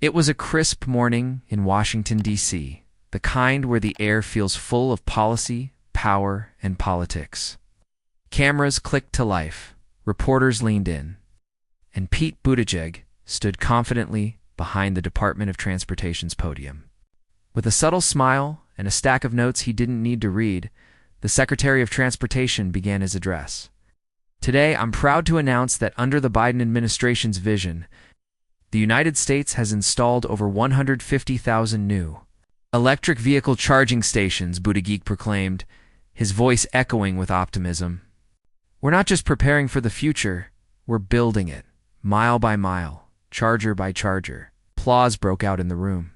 It was a crisp morning in Washington, D.C., the kind where the air feels full of policy, power, and politics. Cameras clicked to life, reporters leaned in, and Pete Buttigieg stood confidently behind the Department of Transportation's podium. With a subtle smile and a stack of notes he didn't need to read, the Secretary of Transportation began his address. Today, I'm proud to announce that under the Biden administration's vision, the United States has installed over 150,000 new electric vehicle charging stations, Buttigieg proclaimed, his voice echoing with optimism. We're not just preparing for the future, we're building it, mile by mile, charger by charger. Applause broke out in the room.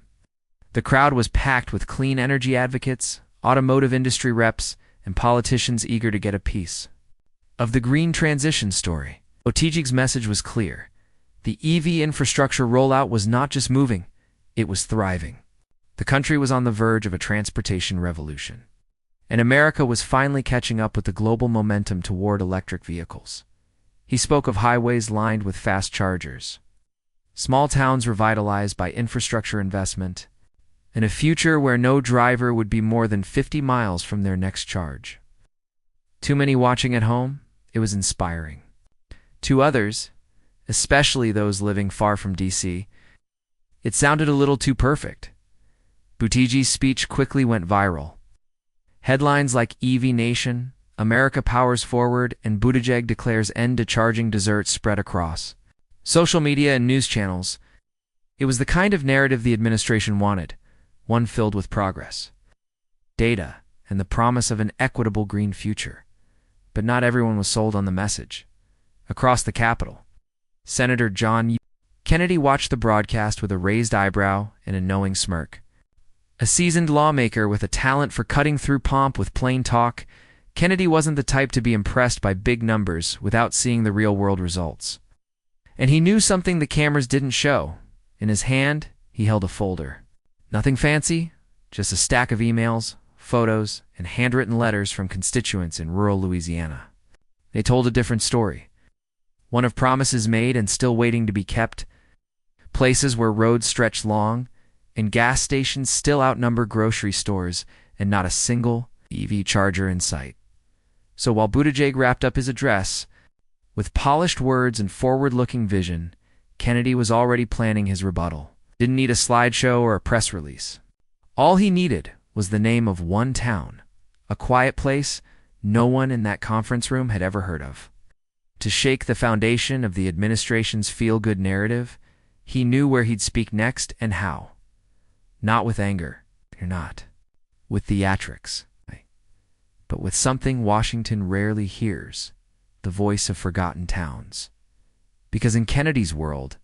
The crowd was packed with clean energy advocates, automotive industry reps, and politicians eager to get a piece of the green transition story. Buttigieg's message was clear. The EV infrastructure rollout was not just moving, it was thriving. The country was on the verge of a transportation revolution, and America was finally catching up with the global momentum toward electric vehicles. He spoke of highways lined with fast chargers, small towns revitalized by infrastructure investment, and a future where no driver would be more than 50 miles from their next charge. Too many watching at home? It was inspiring. To others, especially those living far from D.C., it sounded a little too perfect. Buttigieg's speech quickly went viral. Headlines like EV Nation, America Powers Forward, and Buttigieg declares end to charging desserts spread across social media and news channels. It was the kind of narrative the administration wanted, one filled with progress, data, and the promise of an equitable green future. But not everyone was sold on the message. Across the Capitol, Senator John Kennedy watched the broadcast with a raised eyebrow and a knowing smirk. A seasoned lawmaker with a talent for cutting through pomp with plain talk, Kennedy wasn't the type to be impressed by big numbers without seeing the real-world results. And he knew something the cameras didn't show. In his hand, he held a folder. Nothing fancy, just a stack of emails, photos, and handwritten letters from constituents in rural Louisiana. They told a different story. One of promises made and still waiting to be kept, places where roads stretch long, and gas stations still outnumber grocery stores, and not a single EV charger in sight. So while Buttigieg wrapped up his address, with polished words and forward-looking vision, Kennedy was already planning his rebuttal. Didn't need a slideshow or a press release. All he needed was the name of one town, a quiet place no one in that conference room had ever heard of. To shake the foundation of the administration's feel-good narrative, he knew where he'd speak next and how. Not with anger, not with theatrics, but with something Washington rarely hears, the voice of forgotten towns. Because in Kennedy's world,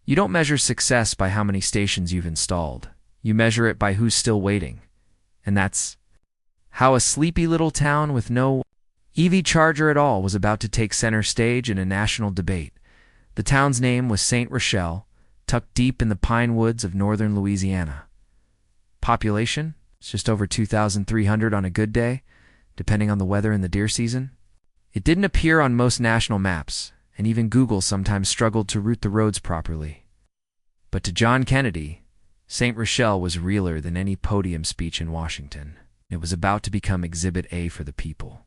you don't measure success by how many stations you've installed. You measure it by who's still waiting. And that's how a sleepy little town with no EV charger at all was about to take center stage in a national debate. The town's name was St. Rochelle, tucked deep in the pine woods of northern Louisiana. Population? It's just over 2,300 on a good day, depending on the weather and the deer season. It didn't appear on most national maps, and even Google sometimes struggled to route the roads properly. But to John Kennedy, St. Rochelle was realer than any podium speech in Washington. It was about to become Exhibit A for the people,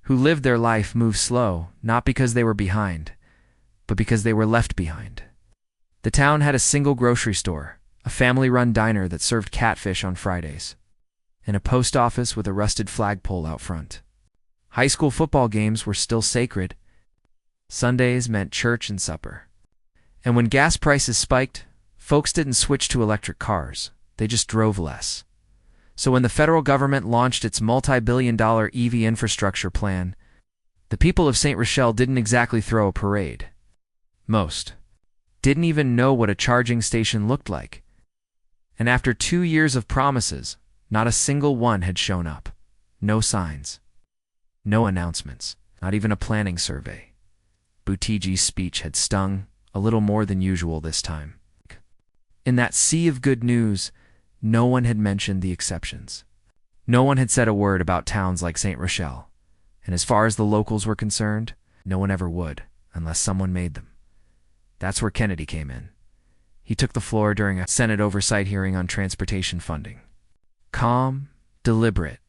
who lived their life moved slow, not because they were behind, but because they were left behind. The town had a single grocery store, a family-run diner that served catfish on Fridays, and a post office with a rusted flagpole out front. High school football games were still sacred. Sundays meant church and supper. And when gas prices spiked, folks didn't switch to electric cars. They just drove less. So when the federal government launched its multi-billion-dollar EV infrastructure plan, the people of St. Rochelle didn't exactly throw a parade. Most didn't even know what a charging station looked like. And after 2 years of promises, not a single one had shown up. No signs. No announcements. Not even a planning survey. Buttigieg's speech had stung a little more than usual this time. In that sea of good news, no one had mentioned the exceptions. No one had said a word about towns like St. Rochelle. And as far as the locals were concerned, no one ever would, unless someone made them. That's where Kennedy came in. He took the floor during a Senate oversight hearing on transportation funding. Calm, deliberate,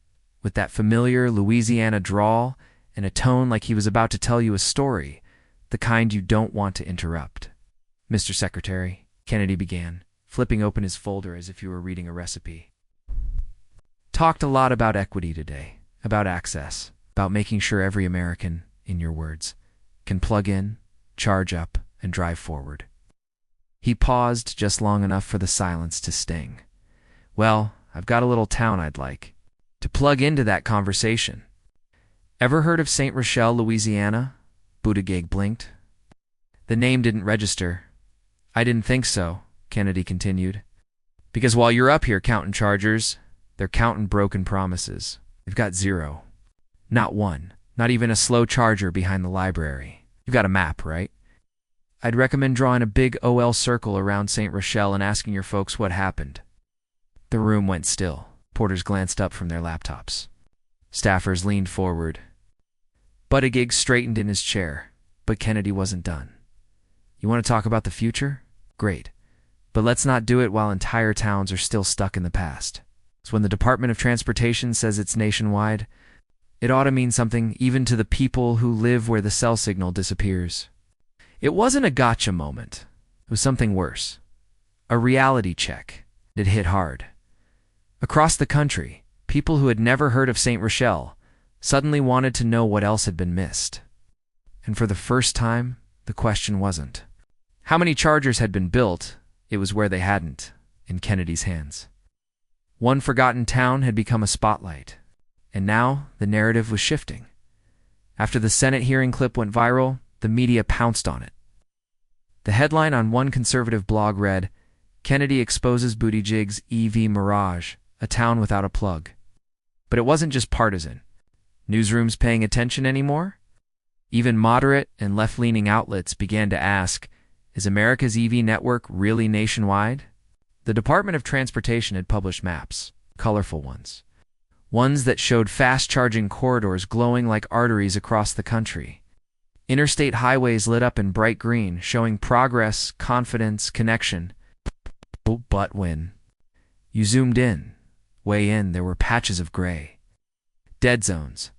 with that familiar Louisiana drawl and a tone like he was about to tell you a story, the kind you don't want to interrupt. "Mr. Secretary," Kennedy began, flipping open his folder as if you were reading a recipe. "Talked a lot about equity today, about access, about making sure every American, in your words, can plug in, charge up, and drive forward." He paused just long enough for the silence to sting. "Well, I've got a little town I'd like to plug into that conversation. Ever heard of St. Rochelle, Louisiana?" Buttigieg blinked. The name didn't register. "I didn't think so," Kennedy continued. "Because while you're up here counting chargers, they're counting broken promises. They've got zero. Not one. Not even a slow charger behind the library. You've got a map, right? I'd recommend drawing a big OL circle around St. Rochelle and asking your folks what happened." The room went still. Porters glanced up from their laptops. Staffers leaned forward. Buttigieg straightened in his chair, but Kennedy wasn't done. "You want to talk about the future? Great. But let's not do it while entire towns are still stuck in the past. So when the Department of Transportation says it's nationwide, it ought to mean something even to the people who live where the cell signal disappears." It wasn't a gotcha moment. It was something worse. A reality check. It hit hard. Across the country, people who had never heard of St. Rochelle suddenly wanted to know what else had been missed. And for the first time, the question wasn't how many chargers had been built, it was where they hadn't, in Kennedy's hands. One forgotten town had become a spotlight, and now the narrative was shifting. After the Senate hearing clip went viral, the media pounced on it. The headline on one conservative blog read, "Kennedy exposes Buttigieg's EV mirage, a town without a plug." But it wasn't just partisan. Newsrooms paying attention anymore? Even moderate and left-leaning outlets began to ask, is America's EV network really nationwide? The Department of Transportation had published maps, colorful ones. Ones that showed fast-charging corridors glowing like arteries across the country. Interstate highways lit up in bright green, showing progress, confidence, connection. But when you zoomed in, way in, there were patches of gray. Dead zones.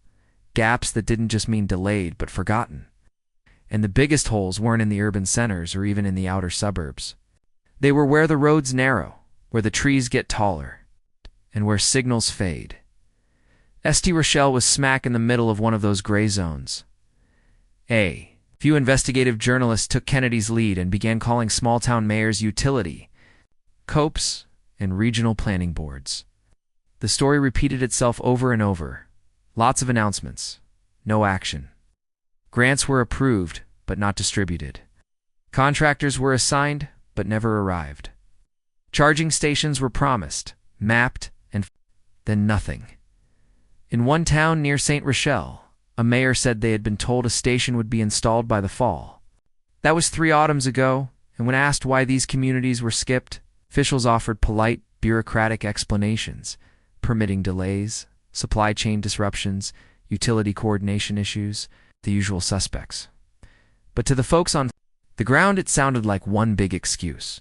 Gaps that didn't just mean delayed, but forgotten. And the biggest holes weren't in the urban centers or even in the outer suburbs. They were where the roads narrow, where the trees get taller, and where signals fade. St. Rochelle was smack in the middle of one of those gray zones. A few investigative journalists took Kennedy's lead and began calling small-town mayors utility, COPs, and regional planning boards. The story repeated itself over and over. Lots of announcements. No action. Grants were approved, but not distributed. Contractors were assigned, but never arrived. Charging stations were promised, mapped, and then nothing. In one town near St. Rochelle, a mayor said they had been told a station would be installed by the fall. That was 3 autumns ago, and when asked why these communities were skipped, officials offered polite, bureaucratic explanations, permitting delays, supply chain disruptions, utility coordination issues, the usual suspects. But to the folks on the ground, it sounded like one big excuse.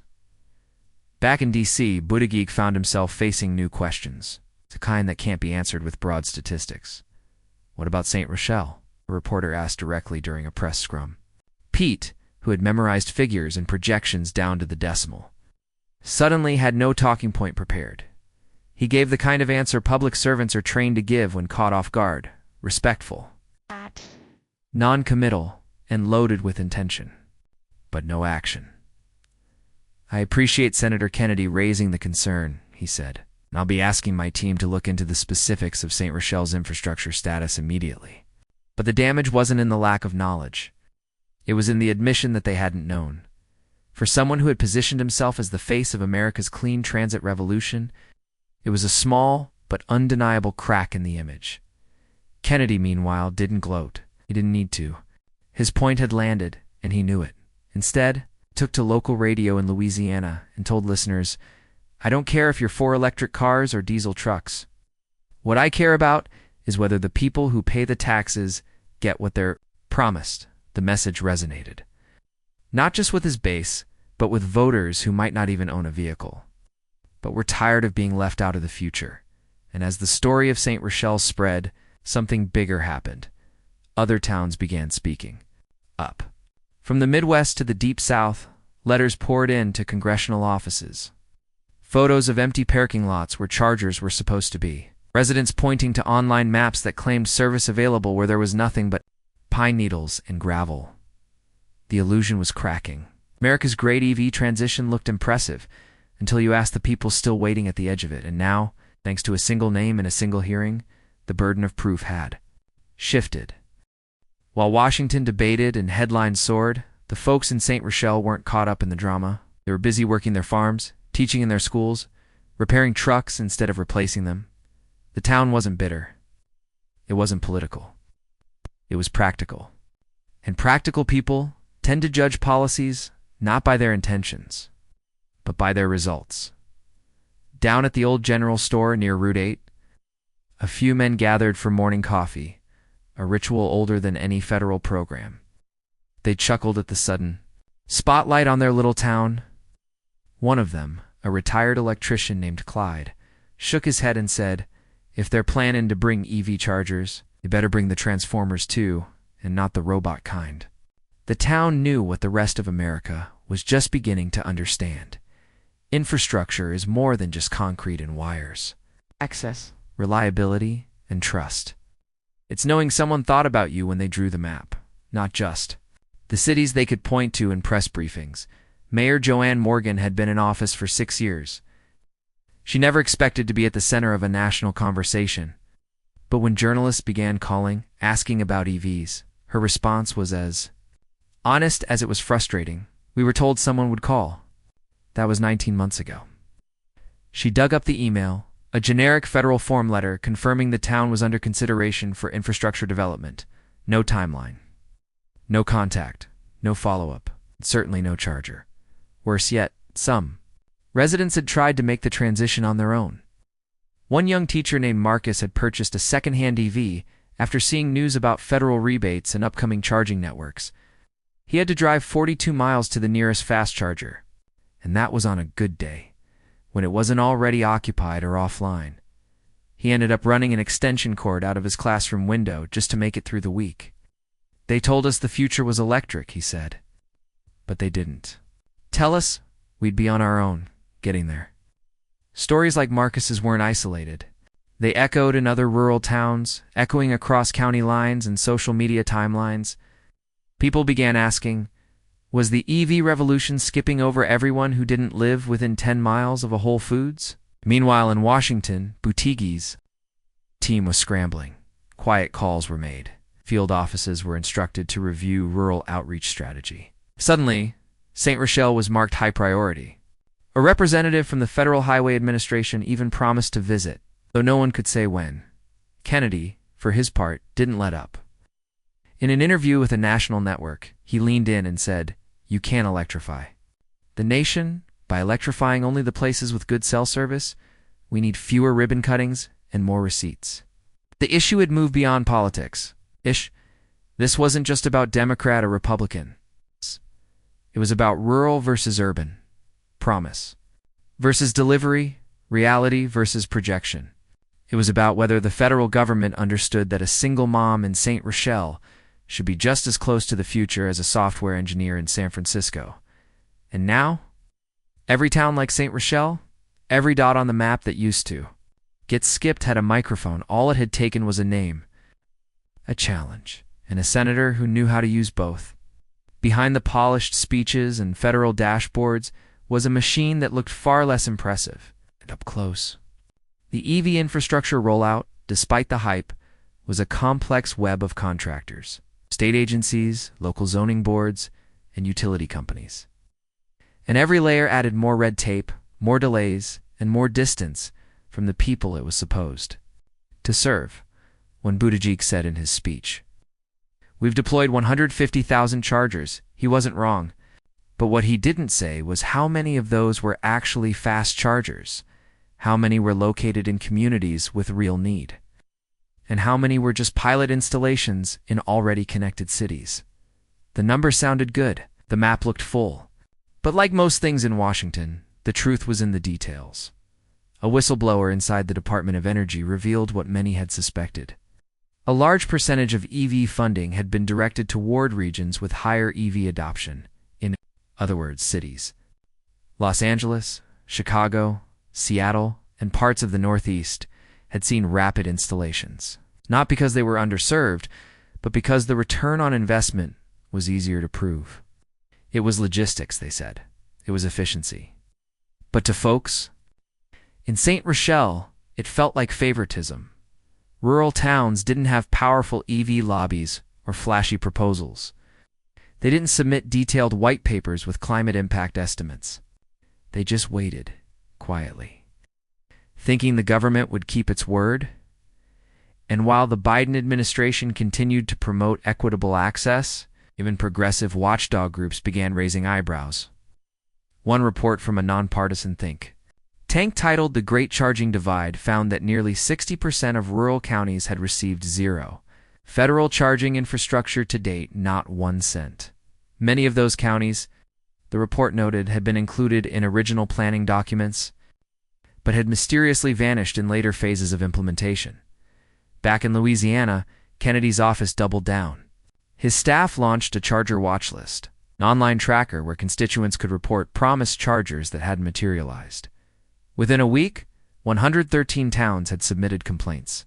Back in D.C., Buttigieg found himself facing new questions, the kind that can't be answered with broad statistics. "What about St. Rochelle?" a reporter asked directly during a press scrum. Pete, who had memorized figures and projections down to the decimal, suddenly had no talking point prepared. He gave the kind of answer public servants are trained to give when caught off guard, respectful, non-committal, and loaded with intention. But no action. "I appreciate Senator Kennedy raising the concern," he said. "And I'll be asking my team to look into the specifics of St. Rochelle's infrastructure status immediately." But the damage wasn't in the lack of knowledge. It was in the admission that they hadn't known. For someone who had positioned himself as the face of America's clean transit revolution, it was a small but undeniable crack in the image. Kennedy, meanwhile, didn't gloat. He didn't need to. His point had landed, and he knew it. Instead, he took to local radio in Louisiana and told listeners, "I don't care if you're for electric cars or diesel trucks. What I care about is whether the people who pay the taxes get what they're promised." The message resonated. Not just with his base, but with voters who might not even own a vehicle. But we're tired of being left out of the future. And as the story of St. Rochelle spread, something bigger happened. Other towns began speaking up. From the Midwest to the Deep South, letters poured in to congressional offices. Photos of empty parking lots where chargers were supposed to be. Residents pointing to online maps that claimed service available where there was nothing but pine needles and gravel. The illusion was cracking. America's great EV transition looked impressive until you asked the people still waiting at the edge of it. And now, thanks to a single name and a single hearing, the burden of proof had shifted. While Washington debated and headlines soared, the folks in St. Rochelle weren't caught up in the drama. They were busy working their farms, teaching in their schools, repairing trucks instead of replacing them. The town wasn't bitter. It wasn't political. It was practical. And practical people tend to judge policies not by their intentions, but by their results. Down at the old general store near Route 8, a few men gathered for morning coffee, a ritual older than any federal program. They chuckled at the sudden spotlight on their little town. One of them, a retired electrician named Clyde, shook his head and said, "If they're planning to bring EV chargers, they better bring the transformers too, and not the robot kind." The town knew what the rest of America was just beginning to understand. Infrastructure is more than just concrete and wires. Access, reliability, and trust. It's knowing someone thought about you when they drew the map, not just the cities they could point to in press briefings. Mayor Joanne Morgan had been in office for 6 years. She never expected to be at the center of a national conversation. But when journalists began calling, asking about EVs, her response was as honest as it was frustrating. "We were told someone would call." That was 19 months ago. She dug up the email, a generic federal form letter confirming the town was under consideration for infrastructure development. No timeline. No contact. No follow-up. Certainly no charger. Worse yet, some residents had tried to make the transition on their own. One young teacher named Marcus had purchased a second-hand EV after seeing news about federal rebates and upcoming charging networks. He had to drive 42 miles to the nearest fast charger, and that was on a good day, when it wasn't already occupied or offline. He ended up running an extension cord out of his classroom window just to make it through the week. "They told us the future was electric," he said. But they didn't tell us we'd be on our own, getting there. Stories like Marcus's weren't isolated. They echoed in other rural towns, echoing across county lines and social media timelines. People began asking, was the EV revolution skipping over everyone who didn't live within 10 miles of a Whole Foods? Meanwhile, in Washington, Boutique's team was scrambling. Quiet calls were made. Field offices were instructed to review rural outreach strategy. Suddenly, St. Rochelle was marked high priority. A representative from the Federal Highway Administration even promised to visit, though no one could say when. Kennedy, for his part, didn't let up. In an interview with a national network, he leaned in and said, "You can't electrify the nation by electrifying only the places with good cell service. We need fewer ribbon cuttings and more receipts." The issue had moved beyond politics. This wasn't just about Democrat or Republican. It was about rural versus urban, promise versus delivery, reality versus projection. It was about whether the federal government understood that a single mom in St. Rochelle should be just as close to the future as a software engineer in San Francisco. And now, every town like St. Rochelle, every dot on the map that used to get skipped had a microphone. All it had taken was a name, a challenge, and a senator who knew how to use both. Behind the polished speeches and federal dashboards was a machine that looked far less impressive. And up close, the EV infrastructure rollout, despite the hype, was a complex web of contractors, state agencies, local zoning boards, and utility companies. And every layer added more red tape, more delays, and more distance from the people it was supposed to serve. When Buttigieg said in his speech, "We've deployed 150,000 chargers," he wasn't wrong. But what he didn't say was how many of those were actually fast chargers, how many were located in communities with real need, and how many were just pilot installations in already connected cities. The numbers sounded good, the map looked full, But like most things in Washington, the truth was in the details. A whistleblower inside the Department of Energy revealed what many had suspected. A large percentage of EV funding had been directed toward regions with higher EV adoption, in other words, cities. Los Angeles, Chicago, Seattle, and parts of the Northeast had seen rapid installations, not because they were underserved, but because the return on investment was easier to prove. It was logistics, they said. It was efficiency. But to folks in Saint Rochelle, it felt like favoritism. Rural towns didn't have powerful EV lobbies or flashy proposals. They didn't submit detailed white papers with climate impact estimates. They just waited, quietly, thinking the government would keep its word. And while the Biden administration continued to promote equitable access, even progressive watchdog groups began raising eyebrows. One report from a nonpartisan think tank titled The Great Charging Divide found that nearly 60% of rural counties had received zero federal charging infrastructure to date, not 1 cent. Many of those counties, the report noted, had been included in original planning documents, but had mysteriously vanished in later phases of implementation. Back in Louisiana, Kennedy's office doubled down. His staff launched a charger watch list, an online tracker where constituents could report promised chargers that hadn't materialized. Within a week, 113 towns had submitted complaints.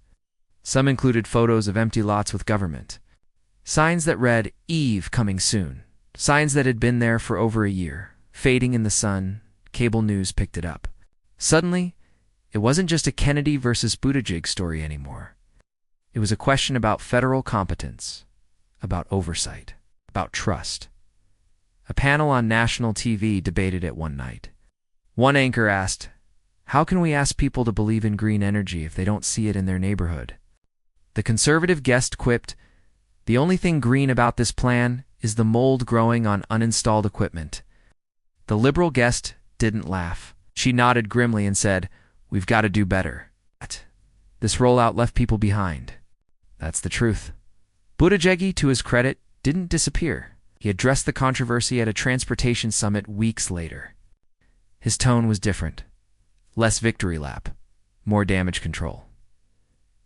Some included photos of empty lots with government, signs that read, "Eve coming soon," signs that had been there for over a year, fading in the sun. Cable news picked it up. Suddenly, it wasn't just a Kennedy versus Buttigieg story anymore. It was a question about federal competence, about oversight, about trust. A panel on national TV debated it one night. One anchor asked, "How can we ask people to believe in green energy if they don't see it in their neighborhood?" The conservative guest quipped, "The only thing green about this plan is the mold growing on uninstalled equipment." The liberal guest didn't laugh. She nodded grimly and said, "We've got to do better. This rollout left people behind." That's the truth. Buttigieg, to his credit, didn't disappear. He addressed the controversy at a transportation summit weeks later. His tone was different. Less victory lap, more damage control.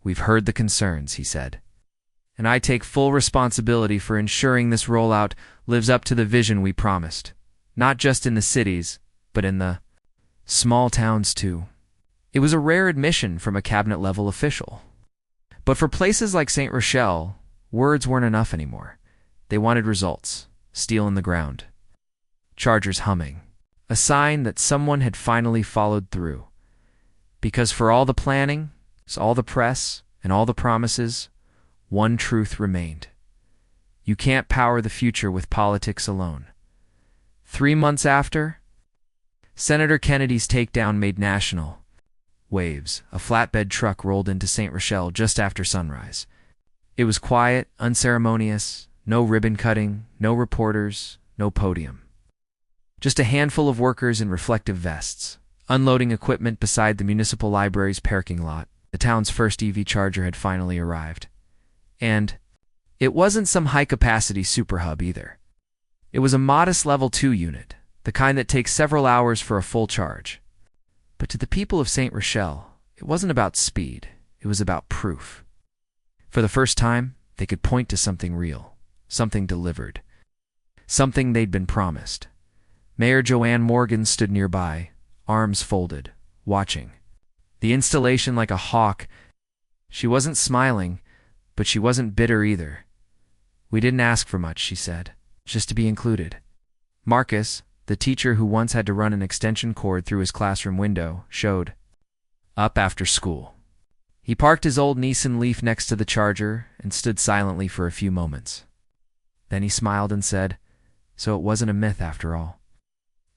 "We've heard the concerns," he said, "and I take full responsibility for ensuring this rollout lives up to the vision we promised, not just in the cities, but in the small towns too." It was a rare admission from a cabinet-level official. But for places like Saint Rochelle, words weren't enough anymore. They wanted results, steel in the ground. Chargers humming. A sign that someone had finally followed through. Because for all the planning, all the press, and all the promises, one truth remained. You can't power the future with politics alone. 3 months after, Senator Kennedy's takedown made national waves. A flatbed truck rolled into Saint Rochelle just after sunrise. It was quiet, unceremonious, no ribbon cutting, no reporters, no podium. Just a handful of workers in reflective vests, unloading equipment beside the municipal library's parking lot. The town's first EV charger had finally arrived. And it wasn't some high-capacity superhub either. It was a modest Level 2 unit, the kind that takes several hours for a full charge. But to the people of Saint Rochelle, it wasn't about speed, it was about proof. For the first time, they could point to something real, something delivered, something they'd been promised. Mayor Joanne Morgan stood nearby, arms folded, watching. The installation like a hawk. She wasn't smiling, but she wasn't bitter either. "We didn't ask for much," she said, "just to be included." Marcus, the teacher who once had to run an extension cord through his classroom window, showed up after school. He parked his old Nissan Leaf next to the charger and stood silently for a few moments. Then he smiled and said, "So it wasn't a myth after all."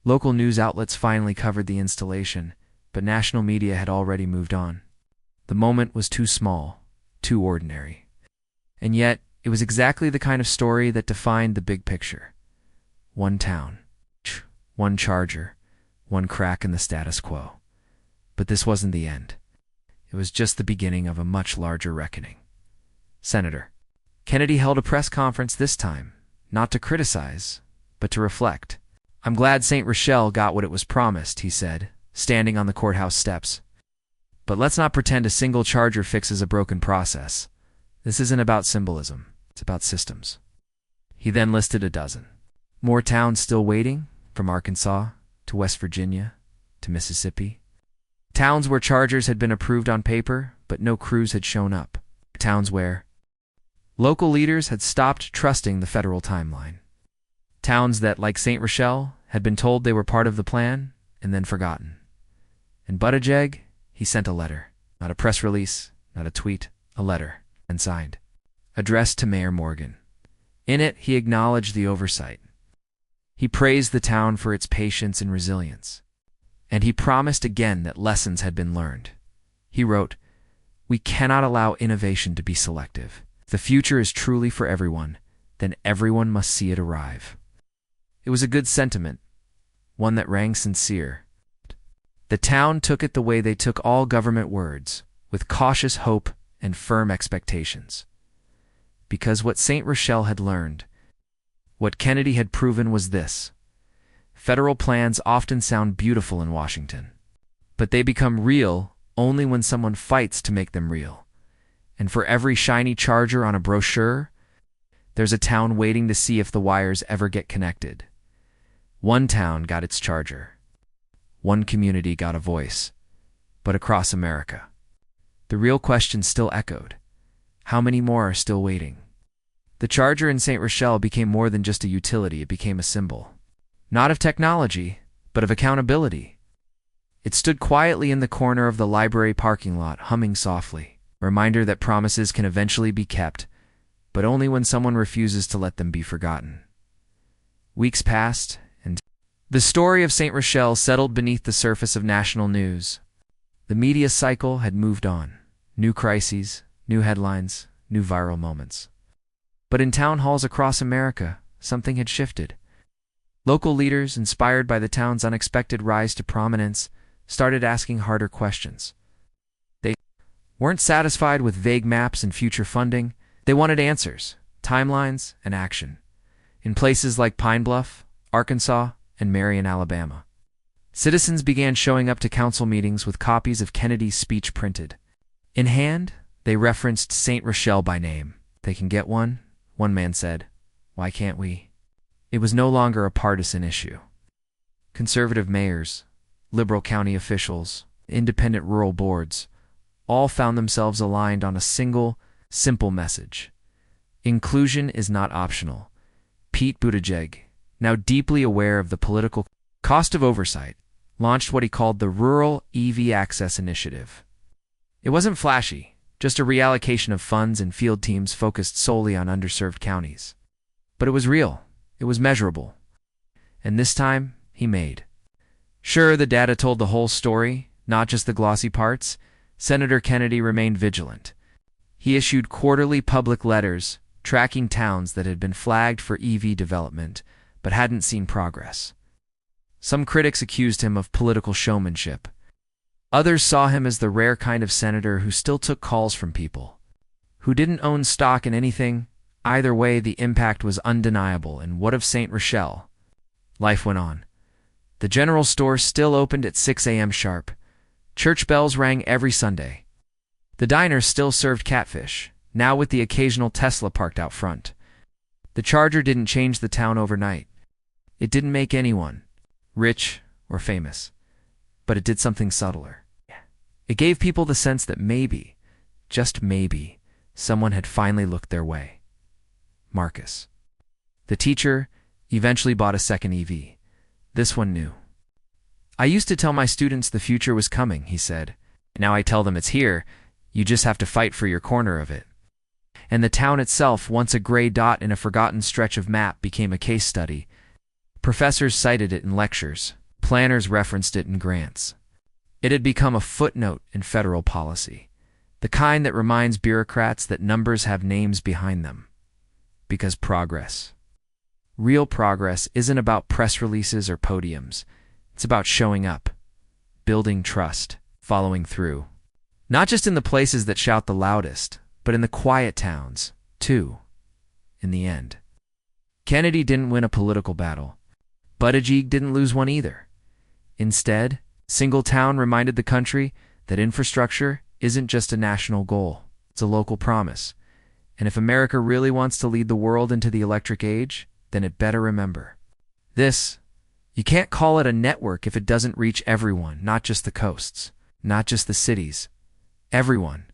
Local news outlets finally covered the installation, but national media had already moved on. The moment was too small, too ordinary. And yet, it was exactly the kind of story that defined the big picture. One town, one charger, one crack in the status quo. But this wasn't the end. It was just the beginning of a much larger reckoning. Senator Kennedy held a press conference this time, not to criticize, but to reflect. "I'm glad St. Rochelle got what it was promised," he said, standing on the courthouse steps. "But let's not pretend a single charger fixes a broken process. This isn't about symbolism. It's about systems." He then listed a dozen. More towns still waiting, from Arkansas to West Virginia to Mississippi. Towns where chargers had been approved on paper, but no crews had shown up. Towns where local leaders had stopped trusting the federal timeline. Towns that, like St. Rochelle, had been told they were part of the plan and then forgotten. And Buttigieg, he sent a letter. Not a press release, not a tweet, a letter, and signed. Addressed to Mayor Morgan. In it, he acknowledged the oversight. He praised the town for its patience and resilience. And he promised again that lessons had been learned. He wrote, "We cannot allow innovation to be selective. If the future is truly for everyone, then everyone must see it arrive." It was a good sentiment, one that rang sincere. The town took it the way they took all government words, with cautious hope and firm expectations. Because what St. Rochelle had learned, what Kennedy had proven was this: federal plans often sound beautiful in Washington, but they become real only when someone fights to make them real. And for every shiny charger on a brochure, there's a town waiting to see if the wires ever get connected. One town got its charger. One community got a voice. But across America, the real question still echoed. How many more are still waiting? The charger in St. Rochelle became more than just a utility. It became a symbol. Not of technology, but of accountability. It stood quietly in the corner of the library parking lot, humming softly, a reminder that promises can eventually be kept, but only when someone refuses to let them be forgotten. Weeks passed, and the story of St. Rochelle settled beneath the surface of national news. The media cycle had moved on. New crises, new headlines, new viral moments. But in town halls across America, something had shifted. Local leaders, inspired by the town's unexpected rise to prominence, started asking harder questions. They weren't satisfied with vague maps and future funding. They wanted answers, timelines, and action. In places like Pine Bluff, Arkansas, and Marion, Alabama, citizens began showing up to council meetings with copies of Kennedy's speech printed. In hand, they referenced St. Rochelle by name. "They can get one," one man said. "Why can't we?" It was no longer a partisan issue. Conservative mayors, liberal county officials, independent rural boards, all found themselves aligned on a single, simple message. Inclusion is not optional. Pete Buttigieg, now deeply aware of the political cost of oversight, launched what he called the Rural EV Access Initiative. It wasn't flashy, just a reallocation of funds and field teams focused solely on underserved counties. But it was real. It was measurable. And this time, he made. Sure, the data told the whole story, not just the glossy parts. Senator Kennedy remained vigilant. He issued quarterly public letters tracking towns that had been flagged for EV development but hadn't seen progress. Some critics accused him of political showmanship. Others saw him as the rare kind of senator who still took calls from people, who didn't own stock in anything. Either way, the impact was undeniable. And what of St. Rochelle? Life went on. The general store still opened at 6 a.m. sharp. Church bells rang every Sunday. The diner still served catfish, now with the occasional Tesla parked out front. The charger didn't change the town overnight. It didn't make anyone rich or famous, but it did something subtler. It gave people the sense that maybe, just maybe, someone had finally looked their way. Marcus, the teacher, eventually bought a second EV. This one new. "I used to tell my students the future was coming," he said. "Now I tell them it's here. You just have to fight for your corner of it." And the town itself, once a gray dot in a forgotten stretch of map, became a case study. Professors cited it in lectures. Planners referenced it in grants. It had become a footnote in federal policy, the kind that reminds bureaucrats that numbers have names behind them. Because progress, real progress, isn't about press releases or podiums. It's about showing up, building trust, following through. Not just in the places that shout the loudest, but in the quiet towns, too, in the end. Kennedy didn't win a political battle, Buttigieg didn't lose one either. Instead, Singletown reminded the country that infrastructure isn't just a national goal, it's a local promise. And if America really wants to lead the world into the electric age, then it better remember this. You can't call it a network if it doesn't reach everyone, not just the coasts, not just the cities. Everyone.